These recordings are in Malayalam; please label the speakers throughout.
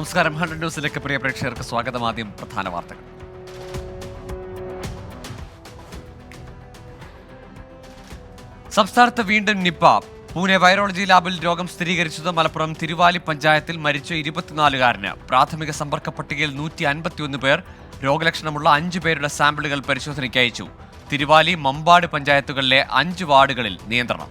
Speaker 1: നമസ്കാരം. 100 ന്യൂസിലേക്ക് പ്രിയ പ്രേക്ഷകർക്ക് സ്വാഗതം. ആദ്യം പ്രധാന വാർത്തകൾ. സംസ്ഥാനത്ത് വീണ്ടും നിപ്പ. പൂനെ വൈറോളജി ലാബിൽ രോഗം സ്ഥിരീകരിച്ചത്. മലപ്പുറം തിരുവാലി പഞ്ചായത്തിൽ മരിച്ച 24-കാരന് പ്രാഥമിക സമ്പർക്ക പട്ടികയിൽ 151 പേർ. രോഗലക്ഷണമുള്ള 5 പേരുടെ സാമ്പിളുകൾ പരിശോധനയ്ക്ക് അയച്ചു. തിരുവാലി, മമ്പാട് പഞ്ചായത്തുകളിലെ 5 വാർഡുകളിൽ നിയന്ത്രണം.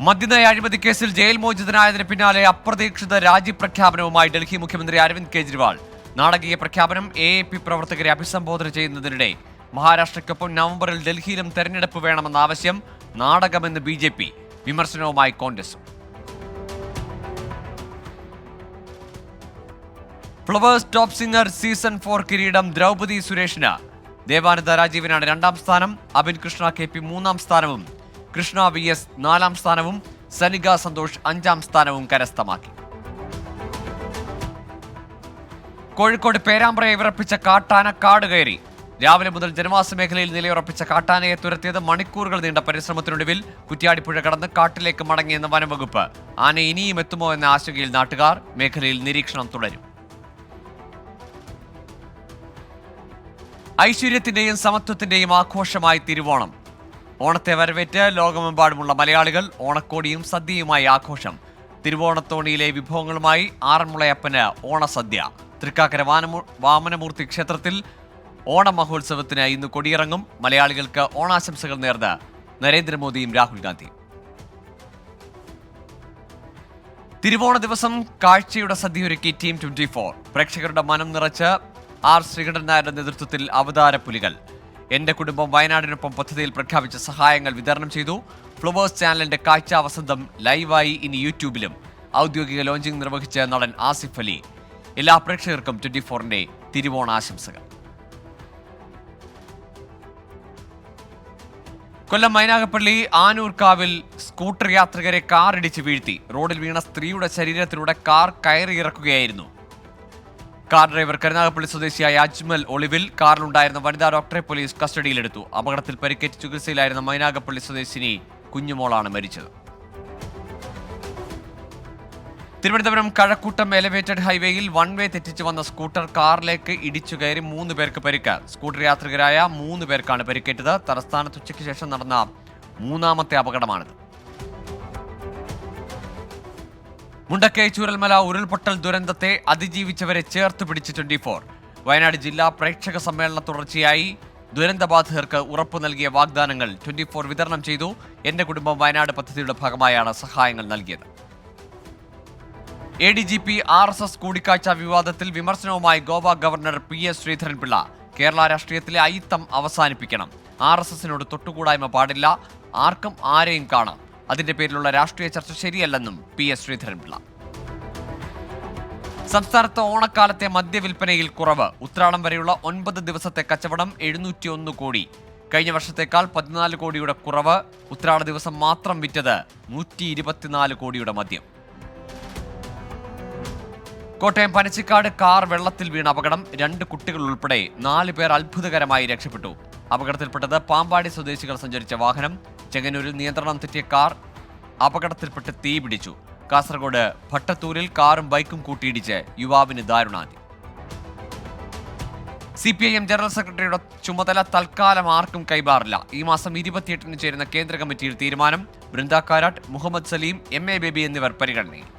Speaker 1: മദ്യനയ അഴിമതി കേസിൽ ജയിൽ മോചിതനായതിന് പിന്നാലെ അപ്രതീക്ഷിത രാജിപ്രഖ്യാപനവുമായി ഡൽഹി മുഖ്യമന്ത്രി അരവിന്ദ് കെജ്രിവാൾ. നാടകീയ പ്രഖ്യാപനം. AAP പ്രവർത്തകരെ അഭിസംബോധന ചെയ്യുന്നതിനിടെ മഹാരാഷ്ട്രയ്ക്കൊപ്പം നവംബറിൽ ഡൽഹിയിലും തെരഞ്ഞെടുപ്പ് വേണമെന്ന ആവശ്യം. നാടകമെന്ന് BJP. വിമർശനവുമായി Congress. Flowers top singer season 4 കിരീടം ദ്രൗപദി സുരേഷിന്. ദേവാനന്ദ രാജീവിനാണ് 2ാം സ്ഥാനം. അബിൻ കൃഷ്ണ KP 3ാം സ്ഥാനവും കൃഷ്ണ VS 4ാം സ്ഥാനവും സനിക സന്തോഷ് 5ാം സ്ഥാനവും കരസ്ഥമാക്കി. കോഴിക്കോട് പേരാമ്പ്രയെ വിറപ്പിച്ച കാട്ടാന കാട് കയറി. രാവിലെ മുതൽ ജനവാസ മേഖലയിൽ നിലയുറപ്പിച്ച കാട്ടാനയെ തുരത്തിയത് മണിക്കൂറുകൾ നീണ്ട പരിശ്രമത്തിനൊടുവിൽ കുറ്റ്യാടിപ്പുഴ കടന്ന് കാട്ടിലേക്ക് മടങ്ങിയെന്ന് വനംവകുപ്പ്. ആന ഇനിയും എത്തുമോ എന്ന ആശങ്കയിൽ നാട്ടുകാർ. മേഖലയിൽ നിരീക്ഷണം തുടരും. ഐശ്വര്യത്തിന്റെയും സമത്വത്തിന്റെയും ആഘോഷമായി തിരുവോണം. ഓണത്തെ വരവേറ്റ് ലോകമെമ്പാടുമുള്ള മലയാളികൾ. ഓണക്കോടിയും സദ്യയുമായി ആഘോഷം. തിരുവോണത്തോണിയിലെ വിഭവങ്ങളുമായി ആറന്മുളയപ്പന് ഓണസദ്യ. തൃക്കാക്കര വാമനമൂർത്തി ക്ഷേത്രത്തിൽ ഓണമഹോത്സവത്തിന് ഇന്ന് കൊടിയിറങ്ങും. മലയാളികൾക്ക് ഓണാശംസകൾ നേർന്ന് നരേന്ദ്രമോദിയും രാഹുൽ ഗാന്ധിയും. തിരുവോണ ദിവസം കാഴ്ചയുടെ സദ്യയൊരുക്കി ടീം 24. പ്രേക്ഷകരുടെ മനം നിറച്ച് R ശ്രീകണ്ഠൻ നായരുടെ നേതൃത്വത്തിൽ അവതാര പുലികൾ. എന്റെ കുടുംബം വയനാടിനൊപ്പം പദ്ധതിയിൽ പ്രഖ്യാപിച്ച സഹായങ്ങൾ വിതരണം ചെയ്തു. ഫ്ലവേഴ്സ് ചാനലിന്റെ കാഴ്ച വസന്തം ലൈവായി ഇനി യൂട്യൂബിലും. ഔദ്യോഗിക ലോഞ്ചിംഗ് നിർവഹിച്ച നടൻ ആസിഫ് അലി. എല്ലാ പ്രേക്ഷകർക്കും 24ന്റെ തിരുവോണാശംസകൾ. കൊല്ലം മൈനാഗപ്പള്ളി ആനൂർക്കാവിൽ സ്കൂട്ടർ യാത്രികരെ കാറിടിച്ച് വീഴ്ത്തി. റോഡിൽ വീണ സ്ത്രീയുടെ ശരീരത്തിലൂടെ കാർ കയറിയിറക്കുകയായിരുന്നു. കാർ ഡ്രൈവർ കരുനാഗപ്പള്ളി സ്വദേശിയായ അജ്മൽ ഒളിവിൽ. കാറിലുണ്ടായിരുന്ന വനിതാ ഡോക്ടറെ പോലീസ് കസ്റ്റഡിയിലെടുത്തു. അപകടത്തിൽ പരിക്കേറ്റ് ചികിത്സയിലായിരുന്ന മൈനാഗപ്പള്ളി സ്വദേശിനി കുഞ്ഞുമോളാണ് മരിച്ചത്. തിരുവനന്തപുരം കഴക്കൂട്ടം എലിവേറ്റഡ് ഹൈവേയിൽ വൺവേ തെറ്റിച്ചു വന്ന സ്കൂട്ടർ കാറിലേക്ക് ഇടിച്ചു കയറി 3 പേർക്ക് പരിക്ക്. സ്കൂട്ടർ യാത്രികരായ 3 പേർക്കാണ് പരിക്കേറ്റത്. തലസ്ഥാനത്ത് ഉച്ചയ്ക്ക് ശേഷം നടന്ന 3ാമത്തെ അപകടമാണിത്. മുണ്ടക്കൈ ചൂരൽമല ഉരുൾപൊട്ടൽ ദുരന്തത്തെ അതിജീവിച്ചവരെ ചേർത്ത് പിടിച്ച് 24. വയനാട് ജില്ലാ പ്രേക്ഷക സമ്മേളന തുടർച്ചയായി ദുരന്തബാധിതർക്ക് ഉറപ്പു നൽകിയ വാഗ്ദാനങ്ങൾ 24 വിതരണം ചെയ്തു. എന്റെ കുടുംബം വയനാട് പദ്ധതിയുടെ ഭാഗമായാണ് സഹായങ്ങൾ നൽകിയത്. ADGP RSS കൂടിക്കാഴ്ച വിവാദത്തിൽ വിമർശനവുമായി ഗോവ ഗവർണർ PS ശ്രീധരൻപിള്ള. കേരള രാഷ്ട്രീയത്തിലെ അയിത്തം അവസാനിപ്പിക്കണം. RSSനോട് തൊട്ടുകൂടായ്മ പാടില്ല. ആർക്കും ആരെയും കാണാം. അതിന്റെ പേരിലുള്ള രാഷ്ട്രീയ ചർച്ച ശരിയല്ലെന്നും PS ശ്രീധരൻപിള്ള. സംസ്ഥാനത്ത് ഓണക്കാലത്തെ മദ്യവിൽപ്പനയിൽ കുറവ്. ഉത്രാടം വരെയുള്ള 9 ദിവസത്തെ കച്ചവടം 701 കോടി. കഴിഞ്ഞ വർഷത്തേക്കാൾ 14 കോടിയുടെ കുറവ്. ഉത്രാട ദിവസം മാത്രം വിറ്റത് 124 കോടിയുടെ മദ്യം. കോട്ടയം പനച്ചിക്കാട് കാർ വെള്ളത്തിൽ വീണ അപകടം. 2 കുട്ടികൾ ഉൾപ്പെടെ 4 പേർ അത്ഭുതകരമായി രക്ഷപ്പെട്ടു. അപകടത്തിൽപ്പെട്ടത് പാമ്പാടി സ്വദേശികൾ സഞ്ചരിച്ച വാഹനം. ചെങ്ങന്നൂരിൽ നിയന്ത്രണം തെറ്റിയ കാർ അപകടത്തിൽപ്പെട്ട് തീ പിടിച്ചു. കാസർഗോഡ് ഭട്ടത്തൂരിൽ കാറും ബൈക്കും കൂട്ടിയിടിച്ച് യുവാവിന് ദാരുണാന്ത്യം. CPIM ജനറൽ സെക്രട്ടറിയുടെ ചുമതല തൽക്കാലം ആർക്കും കൈമാറില്ല. ഈ മാസം 28-ന് ചേരുന്ന കേന്ദ്ര കമ്മിറ്റിയിൽ തീരുമാനം. ബൃന്ദ കാരാട്ട്, മുഹമ്മദ് സലീം, MA ബേബി എന്നിവർ പരിഗണനയിൽ.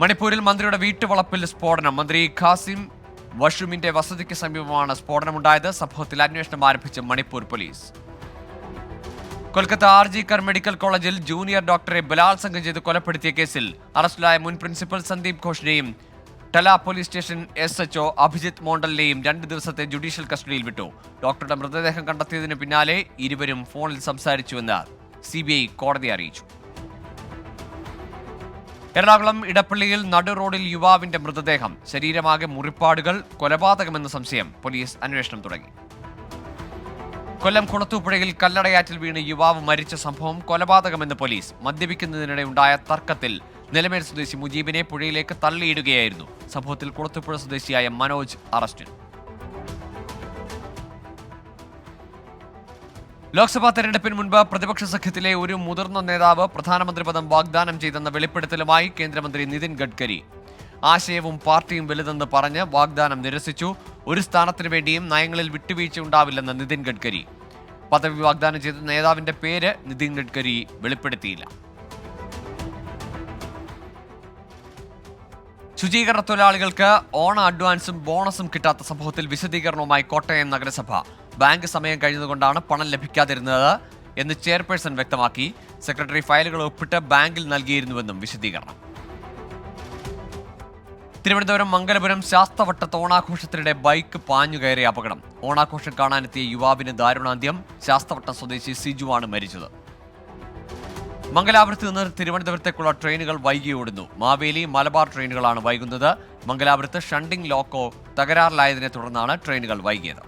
Speaker 1: മണിപ്പൂരിൽ മന്ത്രിയുടെ വീട്ടുവളപ്പിൽ സ്ഫോടനം. മന്ത്രി ഖാസിം വഷുമിന്റെ വസതിക്ക് സമീപമാണ് സ്ഫോടനമുണ്ടായത്. സംഭവത്തിൽ അന്വേഷണം ആരംഭിച്ച Manipur police. Kolkata RG Kar medical കോളേജിൽ ജൂനിയർ ഡോക്ടറെ ബലാത്സംഗം ചെയ്ത് കൊലപ്പെടുത്തിയ കേസിൽ അറസ്റ്റിലായ മുൻ പ്രിൻസിപ്പൽ സന്ദീപ് ഘോഷിനെയും Tala police station SHO Abhijith മോണ്ടലിനെയും 2 ദിവസത്തെ ജുഡീഷ്യൽ കസ്റ്റഡിയിൽ വിട്ടു. ഡോക്ടറുടെ മൃതദേഹം കണ്ടെത്തിയതിന് പിന്നാലെ ഇരുവരും ഫോണിൽ സംസാരിച്ചുവെന്ന് CBI കോടതിയെ അറിയിച്ചു. എറണാകുളം ഇടപ്പള്ളിയിൽ നടു റോഡിൽ യുവാവിന്റെ മൃതദേഹം. ശരീരമാകെ മുറിപ്പാടുകൾ. കൊലപാതകമെന്ന് സംശയം. പോലീസ് അന്വേഷണം തുടങ്ങി. കൊല്ലം കുളത്തൂപ്പുഴയിൽ കല്ലടയാറ്റിൽ വീണ് യുവാവ് മരിച്ച സംഭവം കൊലപാതകമെന്ന് പോലീസ്. മദ്യപിക്കുന്നതിനിടെ ഉണ്ടായ തർക്കത്തിൽ നിലമേൽ സ്വദേശി മുജീബിനെ പുഴയിലേക്ക് തള്ളിയിടുകയായിരുന്നു. സംഭവത്തിൽ കുളത്തൂപ്പുഴ സ്വദേശിയായ മനോജ് അറസ്റ്റിൽ. ലോക്സഭാ തെരഞ്ഞെടുപ്പിന് മുൻപ് പ്രതിപക്ഷ സഖ്യത്തിലെ ഒരു മുതിർന്ന നേതാവ് പ്രധാനമന്ത്രി പദം വാഗ്ദാനം ചെയ്തെന്ന വെളിപ്പെടുത്തലുമായി കേന്ദ്രമന്ത്രി നിതിൻ ഗഡ്കരി. ആശയവും പാർട്ടിയും വലുതെന്ന് പറഞ്ഞ് വാഗ്ദാനം നിരസിച്ചു. ഒരു സ്ഥാനത്തിനു വേണ്ടിയും നയങ്ങളിൽ വിട്ടുവീഴ്ച ഉണ്ടാവില്ലെന്ന് നിതിൻ ഗഡ്കരി. പദവി വാഗ്ദാനം ചെയ്ത നേതാവിന്റെ പേര് നിതിൻ ഗഡ്കരി വെളിപ്പെടുത്തിയില്ല. ശുചീകരണ തൊഴിലാളികൾക്ക് ഓണ അഡ്വാൻസും ബോണസും കിട്ടാത്ത സംഭവത്തിൽ വിശദീകരണവുമായി കോട്ടയം നഗരസഭ. ബാങ്ക് സമയം കഴിഞ്ഞതുകൊണ്ടാണ് പണം ലഭിക്കാതിരുന്നത് എന്ന് ചെയർപേഴ്സൺ വ്യക്തമാക്കി. സെക്രട്ടറി ഫയലുകൾ ഒപ്പിട്ട് ബാങ്കിൽ നൽകിയിരുന്നുവെന്നും വിശദീകരണം. തിരുവനന്തപുരം മംഗലപുരം ശാസ്തവട്ടത്ത് ഓണാഘോഷത്തിനിടെ ബൈക്ക് പാഞ്ഞുകയറിയ അപകടം. ഓണാഘോഷം കാണാനെത്തിയ യുവാവിന് ദാരുണാന്ത്യം. ശാസ്തവട്ടം സ്വദേശി സിജുവാണ് മരിച്ചത്. മംഗലാപുരത്ത് നിന്ന് തിരുവനന്തപുരത്തേക്കുള്ള ട്രെയിനുകൾ വൈകി ഓടുന്നു. മാവേലി മലബാർ ട്രെയിനുകളാണ് വൈകുന്നത്. മംഗലാപുരത്ത് ഷണ്ടിംഗ് ലോക്കോ തകരാറിലായതിനെ തുടർന്നാണ് ട്രെയിനുകൾ വൈകിയത്.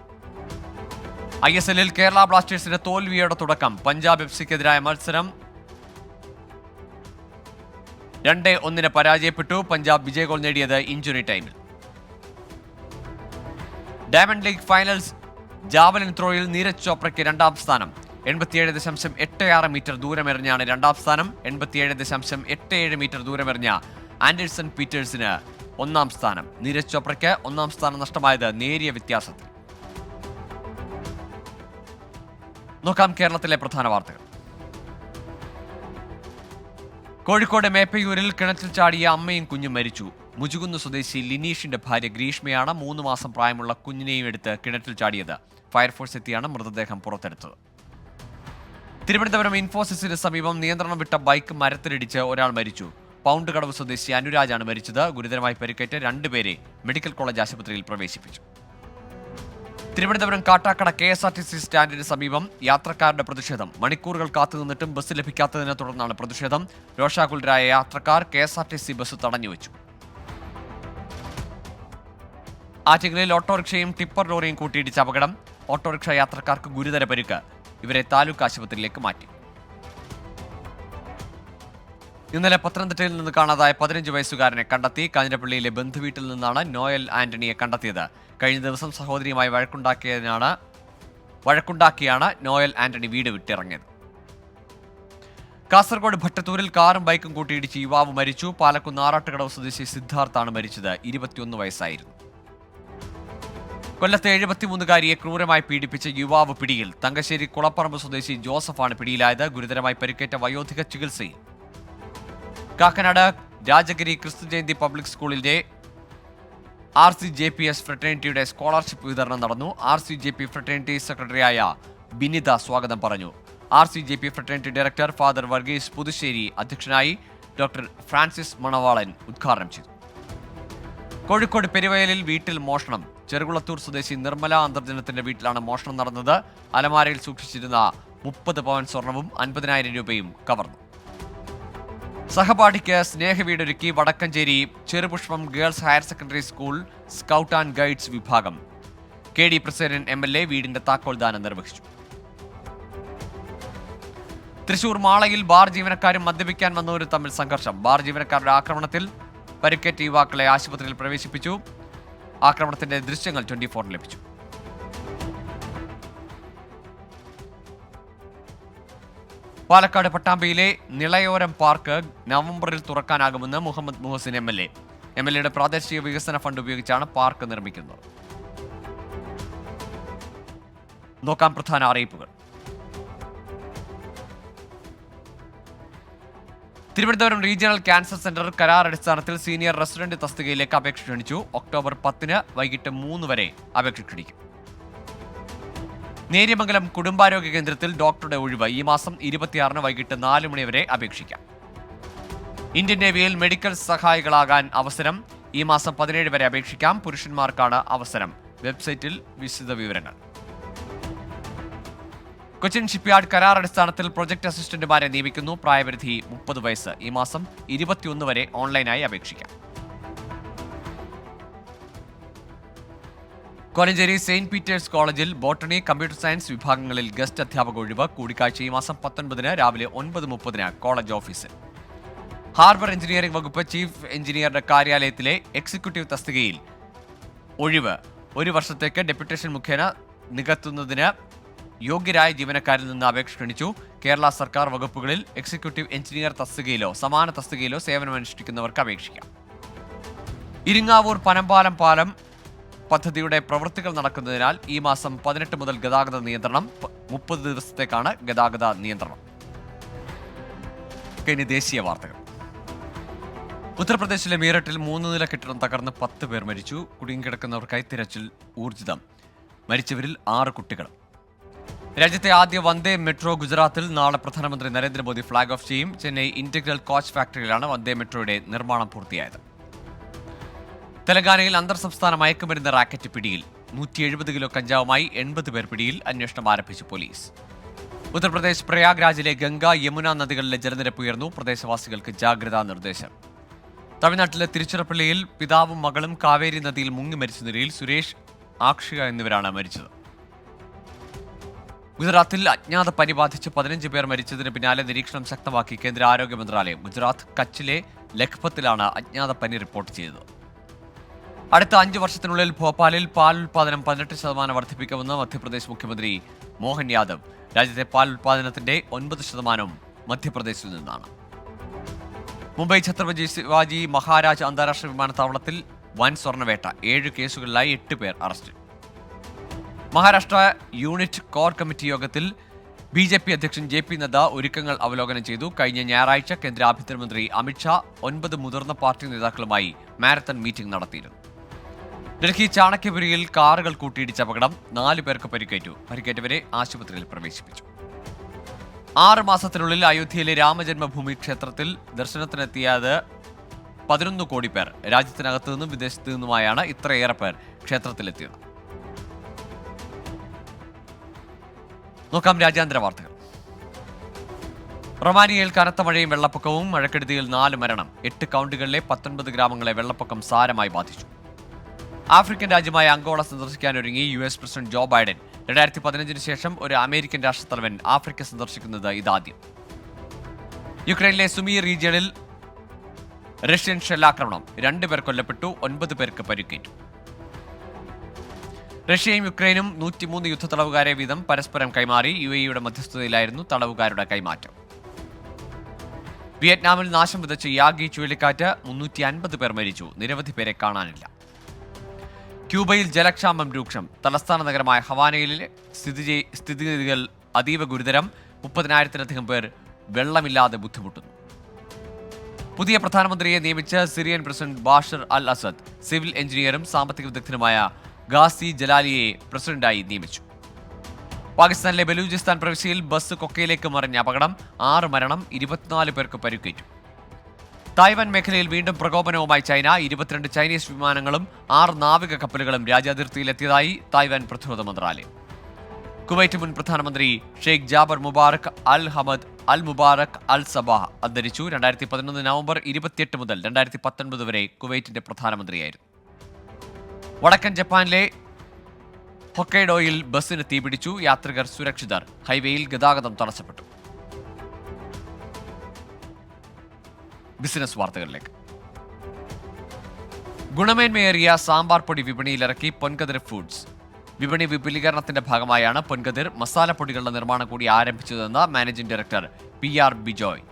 Speaker 1: ISLൽ കേരള ബ്ലാസ്റ്റേഴ്സിന്റെ തോൽവിയോടെ തുടക്കം. പഞ്ചാബ് FCക്കെതിരായ മത്സരം 2-1 പരാജയപ്പെട്ടു. പഞ്ചാബ് വിജയ ഗോൾ നേടിയത് ഇഞ്ചുറി ടൈമിൽ. ഡയമണ്ട് ലീഗ് ഫൈനൽസ് ജാവലിൻ ത്രോയിൽ നീരജ് ചോപ്രയ്ക്ക് 2ാം സ്ഥാനം. 87.86 മീറ്റർ ദൂരമെറിഞ്ഞാണ് 2ാം സ്ഥാനം. 87.87 മീറ്റർ ദൂരമെറിഞ്ഞ ആൻഡേഴ്സൺ പീറ്റേഴ്സിന് 1ാം സ്ഥാനം. നീരജ് ചോപ്രയ്ക്ക് 1ാം സ്ഥാനം നഷ്ടമായത് നേരിയ വ്യത്യാസത്തിൽ. നോക്കാം കേരളത്തിലെ പ്രധാന വാർത്തകൾ. കോഴിക്കോട് മേപ്പയൂരിൽ കിണറ്റിൽ ചാടിയ അമ്മയും കുഞ്ഞും മരിച്ചു. മുജുകുന്ന് സ്വദേശി ലിനീഷിന്റെ ഭാര്യ ഗ്രീഷ്മയാണ് 3 മാസം പ്രായമുള്ള കുഞ്ഞിനെയും എടുത്ത് കിണറ്റിൽ ചാടിയത്. ഫയർഫോഴ്സ് എത്തിയാണ് മൃതദേഹം പുറത്തെടുത്തത്. തിരുവനന്തപുരം ഇൻഫോസിസിന് സമീപം നിയന്ത്രണം വിട്ട ബൈക്ക് മരത്തിലിടിച്ച് ഒരാൾ മരിച്ചു. പൗണ്ട് കടവ് സ്വദേശി അനുരാജാണ് മരിച്ചത്. ഗുരുതരമായി പരിക്കേറ്റ് 2 പേരെ മെഡിക്കൽ കോളേജ് ആശുപത്രിയിൽ പ്രവേശിപ്പിച്ചു. തിരുവനന്തപുരം കാട്ടാക്കട KSRTC സ്റ്റാൻഡിന് സമീപം യാത്രക്കാരുടെ പ്രതിഷേധം. മണിക്കൂറുകൾ കാത്തുനിന്നിട്ടും ബസ് ലഭിക്കാത്തതിനെ തുടർന്നാണ് പ്രതിഷേധം. രോഷാകുലരായ യാത്രക്കാർ KSRTC ബസ് തടഞ്ഞുവെച്ചു. ആറ്റിങ്ങലിൽ ഓട്ടോറിക്ഷയും ടിപ്പർ ലോറിയും കൂട്ടിയിടിച്ച അപകടം. ഓട്ടോറിക്ഷ യാത്രക്കാർക്ക് ഗുരുതര പരിക്ക്. ഇവരെ താലൂക്ക് ആശുപത്രിയിലേക്ക് മാറ്റി. ഇന്നലെ പത്തനംതിട്ടയിൽ നിന്ന് കാണാതായ 15 വയസ്സുകാരനെ കണ്ടെത്തി. കാഞ്ഞിരപ്പള്ളിയിലെ ബന്ധുവീട്ടിൽ നിന്നാണ് നോയൽ ആന്റണിയെ കണ്ടെത്തിയത്. കഴിഞ്ഞ ദിവസം സഹോദരിയുമായി വഴക്കുണ്ടാക്കിയാണ് നോയൽ ആന്റണി വീട് വിട്ടിറങ്ങിയത്. കാസർഗോഡ് ഭട്ടത്തൂരിൽ കാറും ബൈക്കും കൂട്ടിയിടിച്ച് യുവാവ് മരിച്ചു. പാലക്കുന്ന് ആറാട്ടുകടവ് സ്വദേശി സിദ്ധാർത്ഥാണ് മരിച്ചത്. 21 വയസ്സായിരുന്നു. കൊല്ലത്തെ 73-കാരിയെ ക്രൂരമായി പീഡിപ്പിച്ച യുവാവ് പിടിയിൽ. തങ്കശ്ശേരി കുളപ്പറമ്പ് സ്വദേശി ജോസഫാണ് പിടിയിലായത്. ഗുരുതരമായി പരിക്കേറ്റ വയോധിക ചികിത്സയിൽ. കാക്കനാട് രാജഗിരി ക്രിസ്തു ജയന്തി പബ്ലിക് സ്കൂളിന്റെ RCJPS ഫ്രട്ടേണിറ്റിയുടെ സ്കോളർഷിപ്പ് വിതരണം നടന്നു. RCJP ഫ്രട്ടേണിറ്റി സെക്രട്ടറിയായ ബിനിത സ്വാഗതം പറഞ്ഞു. RCJP fraternity director father Varghese Puthussery അധ്യക്ഷനായി. ഡോക്ടർ ഫ്രാൻസിസ് മണവാളൻ ഉദ്ഘാടനം ചെയ്തു. കോഴിക്കോട് പെരുവയലിൽ വീട്ടിൽ മോഷണം. ചെറുകുളത്തൂർ സ്വദേശി നിർമ്മല അന്തർജനത്തിന്റെ വീട്ടിലാണ് മോഷണം നടന്നത്. അലമാരയിൽ സൂക്ഷിച്ചിരുന്ന 30 പവൻ സ്വർണവും 50,000 രൂപയും കവർന്നു. സഹപാഠിക്ക് സ്നേഹവീടൊരുക്കി Vadakkencherry Cherupushpam girls higher secondary school scout and guides വിഭാഗം. KD പ്രസേനൻ MLA വീടിന്റെ താക്കോൽദാനം നിർവഹിച്ചു. തൃശൂർ മാളയിൽ ബാർ ജീവനക്കാരും മദ്യപിക്കാൻ വന്നവരും തമ്മിൽ സംഘർഷം. ബാർ ജീവനക്കാരുടെ ആക്രമണത്തിൽ പരിക്കേറ്റ യുവാക്കളെ ആശുപത്രിയിൽ പ്രവേശിപ്പിച്ചു. ആക്രമണത്തിന്റെ ദൃശ്യങ്ങൾ 24 ലഭിച്ചു. പാലക്കാട് പട്ടാമ്പിയിലെ നിളയോരം പാർക്ക് നവംബറിൽ തുറക്കാനാകുമെന്ന് മുഹമ്മദ് മുഹസിൻ MLA. MLAയുടെ പ്രാദേശിക വികസന ഫണ്ട് ഉപയോഗിച്ചാണ് പാർക്ക് നിർമ്മിക്കുന്നത്. നോക്കാം പ്രധാന അറിയിപ്പുകൾ. തിരുവനന്തപുരം റീജിയണൽ ക്യാൻസർ സെന്റർ കരാർ അടിസ്ഥാനത്തിൽ സീനിയർ റെസിഡന്റ് തസ്തികയിലേക്ക് അപേക്ഷ ക്ഷണിച്ചു. ഒക്ടോബർ 10 വൈകിട്ട് 3 വരെ അപേക്ഷ ക്ഷണിക്കും. നേര്യമംഗലം കുടുംബാരോഗ്യ കേന്ദ്രത്തിൽ ഡോക്ടറുടെ ഒഴിവ്. ഈ മാസം 26 വൈകിട്ട് 4 മണി വരെ അപേക്ഷിക്കാം. ഇന്ത്യൻ നേവിയിൽ മെഡിക്കൽ സഹായികളാകാൻ അവസരം. ഈ മാസം 17 വരെ അപേക്ഷിക്കാം. പുരുഷന്മാർക്കാണ് അവസരം. വെബ്സൈറ്റിൽ വിശദ വിവരങ്ങൾ. കൊച്ചിൻ ഷിപ്പ്യാർഡ് കരാർ അടിസ്ഥാനത്തിൽ പ്രൊജക്ട് അസിസ്റ്റന്റുമാരെ നിയമിക്കുന്നു. പ്രായപരിധി 30 വയസ്സ്. ഈ മാസം 21 വരെ ഓൺലൈനായി അപേക്ഷിക്കാം. കോലഞ്ചേരി സെയിന്റ് പീറ്റേഴ്സ് കോളേജിൽ ബോട്ടണി, കമ്പ്യൂട്ടർ സയൻസ് വിഭാഗങ്ങളിൽ ഗസ്റ്റ് അധ്യാപക ഒഴിവ്. കൂടിക്കാഴ്ച ഈ മാസം 19 രാവിലെ 9:30 കോളേജ് ഓഫീസിൽ. ഹാർബർ എഞ്ചിനീയറിംഗ് വകുപ്പ് ചീഫ് എഞ്ചിനീയറുടെ കാര്യാലയത്തിലെ എക്സിക്യൂട്ടീവ് തസ്തികയിൽ ഒഴിവ്. 1 വർഷത്തേക്ക് ഡെപ്യൂട്ടേഷൻ മുഖേന നികത്തുന്നതിന് യോഗ്യരായ ജീവനക്കാരിൽ നിന്ന് അപേക്ഷ ക്ഷണിച്ചു. കേരള സർക്കാർ വകുപ്പുകളിൽ എക്സിക്യൂട്ടീവ് എഞ്ചിനീയർ തസ്തികയിലോ സമാന തസ്തികയിലോ സേവനമനുഷ്ഠിക്കുന്നവർക്ക് അപേക്ഷിക്കാം. ഇരിങ്ങാവൂർ പനമ്പാലം പാലം പദ്ധതിയുടെ പ്രവൃത്തികൾ നടക്കുന്നതിനാൽ ഈ മാസം 18 മുതൽ ഗതാഗത നിയന്ത്രണം. 30 ദിവസത്തേക്കാണ് ഗതാഗത നിയന്ത്രണം. ഇനി ദേശീയ വാർത്തകൾ. ഉത്തർപ്രദേശിലെ മീററ്റിൽ 3 നില കെട്ടിടം തകർന്ന് 10 പേർ മരിച്ചു. കുടുങ്ങിക്കിടക്കുന്നവർക്കായി തിരച്ചിൽ ഊർജിതം. മരിച്ചവരിൽ 6 കുട്ടികൾ. രാജ്യത്തെ ആദ്യ വന്ദേ മെട്രോ ഗുജറാത്തിൽ നാളെ പ്രധാനമന്ത്രി നരേന്ദ്രമോദി ഫ്ളാഗ് ഓഫ് ചെയ്യും. ചെന്നൈ ഇന്റഗ്രൽ കോച്ച് ഫാക്ടറിയിലാണ് വന്ദേ മെട്രോയുടെ നിർമ്മാണം പൂർത്തിയായത്. തെലങ്കാനയിൽ അന്തർ സംസ്ഥാന മയക്കുമരുന്ന് റാക്കറ്റ് പിടിയിൽ. 170 കിലോ കഞ്ചാവുമായി 80 പേർ പിടിയിൽ. അന്വേഷണം ആരംഭിച്ചു പോലീസ്. ഉത്തർപ്രദേശ് പ്രയാഗ്രാജിലെ ഗംഗ യമുന നദികളിലെ ജലനിരപ്പ് ഉയർന്നു. പ്രദേശവാസികൾക്ക് ജാഗ്രതാ നിർദ്ദേശം. തമിഴ്നാട്ടിലെ തിരുച്ചിറപ്പള്ളിയിൽ പിതാവും മകളും കാവേരി നദിയിൽ മുങ്ങി മരിച്ച നിലയിൽ സുരേഷ്, ആക്ഷിക എന്നിവരാണ് മരിച്ചത്. ഗുജറാത്തിൽ അജ്ഞാത പനി ബാധിച്ച് 15 പേർ മരിച്ചതിന് പിന്നാലെ നിരീക്ഷണം ശക്തമാക്കി കേന്ദ്ര ആരോഗ്യ മന്ത്രാലയം. ഗുജറാത്ത് കച്ചിലെ ലഖ്പത്തിലാണ് അജ്ഞാത പനി റിപ്പോർട്ട് ചെയ്തത്. അടുത്ത 5 വർഷത്തിനുള്ളിൽ ഭോപ്പാലിൽ പാൽ ഉൽപാദനം 18% വർദ്ധിപ്പിക്കുമെന്ന് മധ്യപ്രദേശ് മുഖ്യമന്ത്രി മോഹൻ യാദവ്. രാജ്യത്തെ പാൽ ഉൽപാദനത്തിന്റെ 9% മധ്യപ്രദേശിൽ നിന്നാണ്. മുംബൈ ഛത്രപതി ശിവാജി മഹാരാജ് അന്താരാഷ്ട്ര വിമാനത്താവളത്തിൽ വൻ സ്വർണ്ണവേട്ട. 7 കേസുകളിലായി 8 പേർ അറസ്റ്റിൽ. മഹാരാഷ്ട്ര യൂണിറ്റ് കോർ കമ്മിറ്റി യോഗത്തിൽ BJP അധ്യക്ഷൻ JP നദ്ദ ഒരുക്കങ്ങൾ അവലോകനം ചെയ്തു. കഴിഞ്ഞ ഞായറാഴ്ച കേന്ദ്ര ആഭ്യന്തരമന്ത്രി അമിത്ഷാ 9 മുതിർന്ന പാർട്ടി നേതാക്കളുമായി മാരത്തൺ മീറ്റിംഗ് നടത്തിയിരുന്നു. ഡൽഹി ചാണക്യപുരിയിൽ കാറുകൾ കൂട്ടിയിടിച്ച അപകടം. 4 പേർക്ക് പരിക്കേറ്റു. പരിക്കേറ്റവരെ ആശുപത്രിയിൽ പ്രവേശിപ്പിച്ചു. 6 മാസത്തിനുള്ളിൽ അയോധ്യയിലെ രാമജന്മഭൂമി ക്ഷേത്രത്തിൽ ദർശനത്തിനെത്തിയത് 11 കോടി പേർ. രാജ്യത്തിനകത്തു നിന്നും വിദേശത്തു നിന്നുമായാണ് ഇത്രയേറെ പേർ ക്ഷേത്രത്തിലെത്തിയത്. നോക്കാം രാജ്യാന്തര വാർത്തകൾ. റൊമാനിയയിൽ കനത്ത മഴയും വെള്ളപ്പൊക്കവും. മഴക്കെടുതിയിൽ 4 മരണം. 8 കൗണ്ടികളിലെ 19 ഗ്രാമങ്ങളെ വെള്ളപ്പൊക്കം സാരമായി ബാധിച്ചു. ആഫ്രിക്കൻ രാജ്യമായ അംഗോള സന്ദർശിക്കാനൊരുങ്ങി US പ്രസിഡന്റ് ജോ ബൈഡൻ. 2015 ശേഷം ഒരു അമേരിക്കൻ രാഷ്ട്രത്തലവൻ ആഫ്രിക്ക സന്ദർശിക്കുന്നത് ഇതാദ്യം. യുക്രൈനിലെ സുമി റീജിയണിൽ റഷ്യൻ ഷെല്ലാക്രമണം. 2 പേർ കൊല്ലപ്പെട്ടു. 9 പേർക്ക് പരിക്കേറ്റു. റഷ്യയും യുക്രൈനും 103 യുദ്ധ തടവുകാരെ വീതം പരസ്പരം കൈമാറി. UAEയുടെ മധ്യസ്ഥതയിലായിരുന്നു തടവുകാരുടെ കൈമാറ്റം. വിയറ്റ്നാമിൽ നാശം വിതച്ച യാഗി ചുഴലിക്കാറ്റ്. 350 പേർ മരിച്ചു. നിരവധി പേരെ കാണാനില്ല. ക്യൂബയിൽ ജലക്ഷാമം രൂക്ഷം. തലസ്ഥാന നഗരമായ ഹവാനയിലെ സ്ഥിതിഗതികൾ അതീവ ഗുരുതരം. 30,000-ലധികം പേർ വെള്ളമില്ലാതെ ബുദ്ധിമുട്ടുന്നു. പുതിയ പ്രധാനമന്ത്രിയെ നിയമിച്ച് Syrian president Bashar al Assad. Civil എഞ്ചിനീയറും സാമ്പത്തിക വിദഗ്ധനുമായ ഗാസി ജലാലിയെ പ്രസിഡന്റായി നിയമിച്ചു. പാകിസ്ഥാനിലെ ബലൂചിസ്ഥാൻ പ്രവിശ്യയിൽ ബസ് കൊക്കയിലേക്ക് മറിഞ്ഞ അപകടം. 6 മരണം. 24 പേർക്ക് പരിക്കേറ്റു. തായ്വാൻ മേഖലയിൽ വീണ്ടും പ്രകോപനവുമായി ചൈന. 22 ചൈനീസ് വിമാനങ്ങളും 6 നാവിക കപ്പലുകളും രാജ്യാതിർത്തിയിലെത്തിയതായി തായ്വാൻ പ്രതിരോധ മന്ത്രാലയം. കുവൈറ്റ് മുൻ പ്രധാനമന്ത്രി Sheikh Jaber Mubarak Al Hamad Al Mubarak അൽ സബാഹ് അന്തരിച്ചു. 2011 നവംബർ 28 മുതൽ 2019 വരെ കുവൈറ്റിന്റെ പ്രധാനമന്ത്രിയായിരുന്നു. വടക്കൻ ജപ്പാനിലെ ഹൊക്കൈഡോയിൽ ബസ്സിന് തീപിടിച്ചു. യാത്രികർ സുരക്ഷിതർ. ഹൈവേയിൽ ഗതാഗതം തടസ്സപ്പെട്ടു. ബിസിനസ് വാർത്തകളിലേക്ക്. ഗുണമേന്മയേറിയ സാമ്പാർ പൊടി വിപണിയിലിറക്കി പൊൻകതിർ ഫുഡ്സ്. വിപണി വിപുലീകരണത്തിന്റെ ഭാഗമായാണ് പൊൻകതിർ മസാലപ്പൊടികളുടെ നിർമ്മാണം കൂടി ആരംഭിച്ചതെന്ന് മാനേജിംഗ് ഡയറക്ടർ PR ബിജോയ്.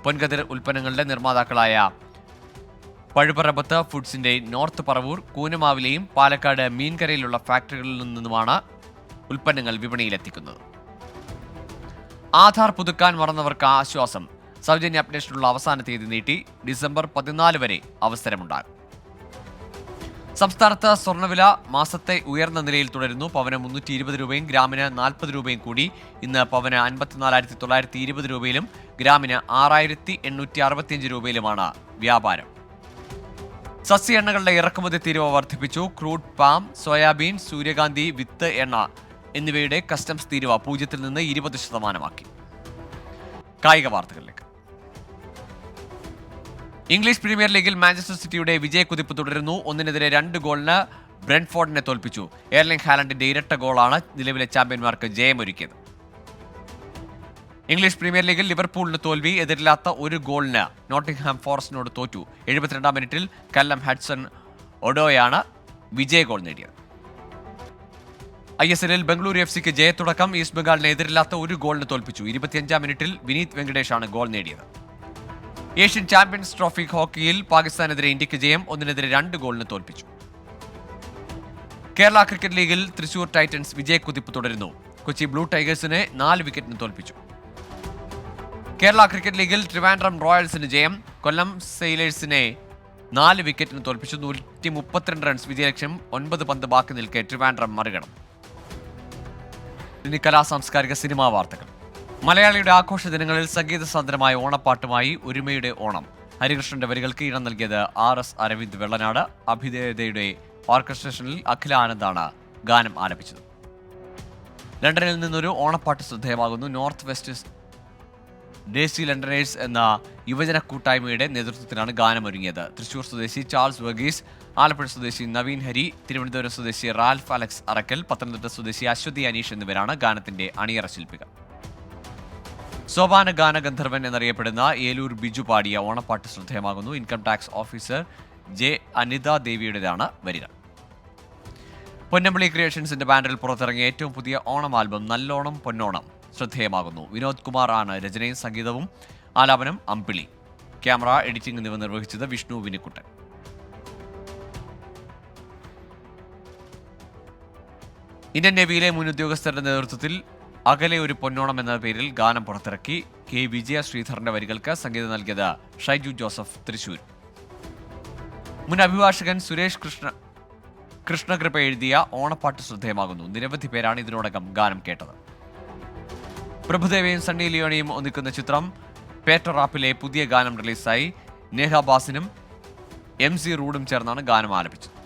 Speaker 1: പൊൻകതിർ ഉൽപ്പന്നങ്ങളുടെ നിർമ്മാതാക്കളായ പഴുപറമ്പത്ത് ഫുഡ്സിന്റെ നോർത്ത് പറവൂർ, കൂനമാവിലെയും പാലക്കാട് മീൻകരയിലുള്ള ഫാക്ടറികളിൽ നിന്നുമാണ് ഉൽപ്പന്നങ്ങൾ വിപണിയിലെത്തിക്കുന്നത്. ആധാർ പുതുക്കാൻ മറന്നവർക്ക് ആശ്വാസം. സൗജന്യ അപ്ഡേഷനുള്ള അവസാന തീയതി നീട്ടി. ഡിസംബർ 14 വരെ അവസരമുണ്ടാകും. സംസ്ഥാനത്ത് സ്വർണ്ണവില മാസത്തെ ഉയർന്ന നിലയിൽ തുടരുന്നു. പവന് 320 രൂപയും ഗ്രാമിന് 40 രൂപയും കൂടി. ഇന്ന് പവന് 54,920 രൂപയിലും ഗ്രാമിന് 6,865 രൂപയിലുമാണ് വ്യാപാരം. സസ്യ എണ്ണകളുടെ ഇറക്കുമതി തീരുവ വർദ്ധിപ്പിച്ചു. ക്രൂഡ് പാം, സോയാബീൻ, സൂര്യകാന്തി വിത്ത് എണ്ണ എന്നിവയുടെ കസ്റ്റംസ് തീരുവ 0 നിന്ന് 20% കായിക വാർത്തകളിലേക്ക്. ഇംഗ്ലീഷ് പ്രീമിയർ ലീഗിൽ മാഞ്ചസ്റ്റർ സിറ്റിയുടെ വിജയക്കുതിപ്പ് തുടരുന്നു. 1-2 ഗോളിന് ബ്രെൻഫോർഡിനെ തോൽപ്പിച്ചു. എർലിംഗ് ഹാലൻഡിന്റെ ഇരട്ട ഗോളാണ് നിലവിലെ ചാമ്പ്യന്മാർക്ക് ജയമൊരുക്കിയത്. ഇംഗ്ലീഷ് പ്രീമിയർ ലീഗിൽ ലിവർപൂളിന് തോൽവി. എതിരില്ലാത്ത 1 ഗോളിന് നോട്ടിംഗ്ഹാം ഫോറസ്റ്റിനോട് തോറ്റു. 72-ാം മിനിറ്റിൽ കല്ലം ഹഡ്സൺ ഒഡോയാണ് വിജയ ഗോൾ നേടിയത്. ISLൽ ബംഗളൂരു FC ജയത്തുടക്കം. ഈസ്റ്റ് ബംഗാളിനെ എതിരില്ലാത്ത ഒരു ഗോളിന് തോൽപ്പിച്ചു. 25-ാം മിനിറ്റിൽ വിനീത് വെങ്കടേഷാണ് ഗോൾ നേടിയത്. ഏഷ്യൻ ചാമ്പ്യൻസ് ട്രോഫി ഹോക്കിയിൽ പാകിസ്ഥാനെതിരെ ഇന്ത്യക്ക് ജയം. 1-2 ഗോളിന് തോൽപ്പിച്ചു. കേരള ക്രിക്കറ്റ് ലീഗിൽ തൃശൂർ ടൈറ്റൻസ് വിജയക്കുതിപ്പ് തുടരുന്നു. കൊച്ചി ബ്ലൂ ടൈഗേഴ്സിനെ 4 വിക്കറ്റിന് തോൽപ്പിച്ചു. കേരള ക്രിക്കറ്റ് ലീഗിൽ ട്രിവാൻഡ്രം റോയൽസിന് ജയം. കൊല്ലം സെയിലേഴ്സിനെ 4 വിക്കറ്റിന് തോൽപ്പിച്ചു. 132 റൺസ് വിജയലക്ഷ്യം. 9 പന്ത് ബാക്കി നിൽക്കെ ട്രിവാൻഡ്രം മറികടന്നു. ഇനി കലാസാംസ്കാരിക സിനിമാ വാർത്തകൾ. മലയാളിയുടെ ആഘോഷ ദിനങ്ങളിൽ സംഗീത സാന്ദ്രമായ ഓണപ്പാട്ടുമായി ഒരുമയുടെ ഓണം. ഹരികൃഷ്ണന്റെ വരികൾക്ക് ഈണം നൽകിയത് RS അരവിന്ദ് വെള്ളനാട്. അഭിദേവതയുടെ ഓർക്കസ്ട്രേഷനിൽ അഖില ആനന്ദാണ് ഗാനം ആലപിച്ചത്. ലണ്ടനിൽ നിന്നൊരു ഓണപ്പാട്ട് ശ്രദ്ധേയമാകുന്നു. നോർത്ത് വെസ്റ്റ് ഡേസി ലണ്ടനേഴ്സ് എന്ന യുവജന കൂട്ടായ്മയുടെ നേതൃത്വത്തിലാണ് ഗാനമൊരുങ്ങിയത്. തൃശൂർ സ്വദേശി ചാൾസ് വർഗീസ്, ആലപ്പുഴ സ്വദേശി നവീൻ ഹരി, തിരുവനന്തപുരം സ്വദേശി റാൽഫ് അലക്സ് അറക്കൽ, പത്തനംതിട്ട സ്വദേശി അശ്വതി അനീഷ് എന്നിവരാണ് ഗാനത്തിന്റെ അണിയറ ശില്പികൾ. സോപാന ഗാന ഗന്ധർവൻ എന്നറിയപ്പെടുന്ന ഏലൂർ ബിജു പാടിയ ഓണപ്പാട്ട് ശ്രദ്ധേയമാകുന്നു. Income tax officer J Anitha ദേവിയുടേതാണ് വരികൾ. പൊന്നമ്പളി ക്രിയേഷൻസിന്റെ ബാനറിൽ പുറത്തിറങ്ങിയ ഏറ്റവും പുതിയ ഓണം ആൽബം നല്ലോണം പൊന്നോണം ശ്രദ്ധേയമാകുന്നു. വിനോദ് കുമാർ ആണ് രചനയും സംഗീതവും. ആലാപനം അമ്പിളി. ക്യാമറ, എഡിറ്റിംഗ് എന്നിവ നിർവഹിച്ചത് വിഷ്ണു വിനിക്കുട്ടൻ. ഇന്ത്യൻ നേവിയിലെ മുൻ ഉദ്യോഗസ്ഥരുടെ നേതൃത്വത്തിൽ അകലെ ഒരു പൊന്നോണം എന്ന പേരിൽ ഗാനം പുറത്തിറക്കി. കെ വിജയ ശ്രീധറിന്റെ വരികൾക്ക് സംഗീതം നൽകിയത് ഷൈജു ജോസഫ് തൃശൂർ. മുൻ അഭിഭാഷകൻ സുരേഷ് കൃഷ്ണകൃപ എഴുതിയ ഓണപ്പാട്ട് ശ്രദ്ധേയമാകുന്നു. നിരവധി പേരാണ് ഇതിനോടകം ഗാനം കേട്ടത്. പ്രഭുദേവയും സണ്ണി ലിയോണിയും ഒന്നിക്കുന്ന ചിത്രം പേറ്റർ ആപ്പിലെ പുതിയ ഗാനം റിലീസായി. നേഹ ബാസിനും MC റൂഡും ചേർന്നാണ് ഗാനം ആലപിച്ചത്.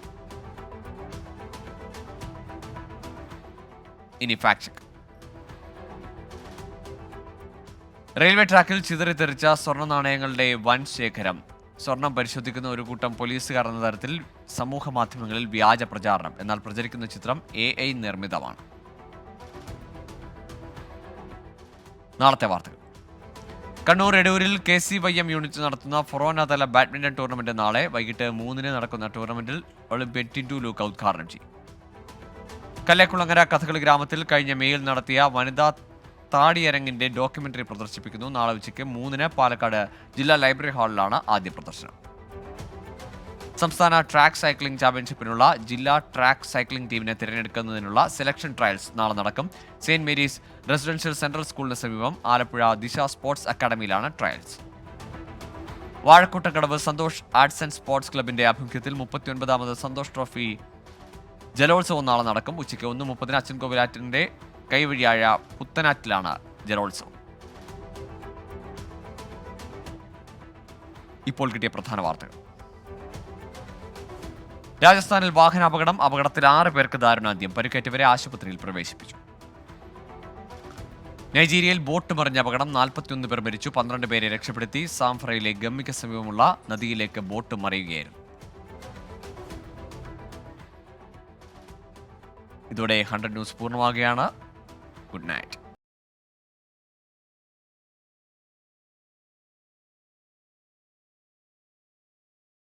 Speaker 1: ഇനി ഫാക്ട് ചെക്ക്. റെയിൽവേ ട്രാക്കിൽ ചിതറിത്തെറിച്ച സ്വർണ്ണ നാണയങ്ങളുടെ വൻ ശേഖരം. സ്വർണം പരിശോധിക്കുന്ന ഒരു കൂട്ടം പോലീസുകാർ എന്ന തരത്തിൽ സമൂഹ മാധ്യമങ്ങളിൽ വ്യാജ പ്രചാരണം. എന്നാൽ പ്രചരിക്കുന്ന ചിത്രം AI നിർമ്മിതമാണ്. നാളത്തെ വാർത്തകൾ. കണ്ണൂർ എടൂരിൽ KCYM യൂണിറ്റ് നടത്തുന്ന ഫൊറോനതല ബാഡ്മിന്റൺ ടൂർണമെന്റ് നാളെ വൈകിട്ട് 3-ന് നടക്കുന്ന ടൂർണമെന്റിൽ ഒളിമ്പ്യൻ ടിൻഡു ലൂക്ക ഉദ്ഘാടനം ചെയ്യും. കല്ലേക്കുളങ്ങര കഥകളി ഗ്രാമത്തിൽ കഴിഞ്ഞ മെയിൽ നടത്തിയ വനിതാ താടിയരങ്ങിന്റെ ഡോക്യുമെന്ററി പ്രദർശിപ്പിക്കുന്നു. നാളെ ഉച്ചയ്ക്ക് 3-ന് പാലക്കാട് ജില്ലാ ലൈബ്രറി ഹാളിലാണ് ആദ്യ പ്രദർശനം. സംസ്ഥാന ട്രാക്ക് സൈക്ലിംഗ് ചാമ്പ്യൻഷിപ്പിനുള്ള ജില്ലാ ട്രാക്ക് സൈക്ലിംഗ് ടീമിനെ തിരഞ്ഞെടുക്കുന്നതിനുള്ള സെലക്ഷൻ ട്രയൽസ് നാളെ നടക്കും. സെയിന്റ് മേരീസ് റെസിഡൻഷ്യൽ സെൻട്രൽ സ്കൂളിന് സമീപം ആലപ്പുഴ ദിശ സ്പോർട്സ് അക്കാദമിയിലാണ് trials. Vazhakoottakadavu Santhosh arts and sports ക്ലബിന്റെ ആഭിമുഖ്യത്തിൽ 39ാമത് സന്തോഷ് ട്രോഫി ജലോത്സവം നാളെ നടക്കും. ഉച്ചയ്ക്ക് 1:30-ന് അച്ചൻകോവിലാറ്റിന്റെ കൈവഴിയായ പുത്തനാറ്റിലാണ് ജലോത്സവം. ഇപ്പോൾ കിട്ടിയ പ്രധാന വാർത്തകൾ. രാജസ്ഥാനിൽ വാഹനാപകടം. അപകടത്തിൽ 6 പേർക്ക് ദാരുണാന്ത്യം. പരിക്കേറ്റവരെ ആശുപത്രിയിൽ പ്രവേശിപ്പിച്ചു. നൈജീരിയയിൽ ബോട്ട് മറിഞ്ഞ അപകടം. 41 പേർ മരിച്ചു. 12 പേരെ രക്ഷപ്പെടുത്തി. സാംഫറയിലെ ഗമ്മിക്ക് സമീപമുള്ള നദിയിലേക്ക് ബോട്ട് മറിയുകയായിരുന്നു. ഇതോടെ 100 ന്യൂസ് പൂർണ്ണമാകുകയാണ്. Good night.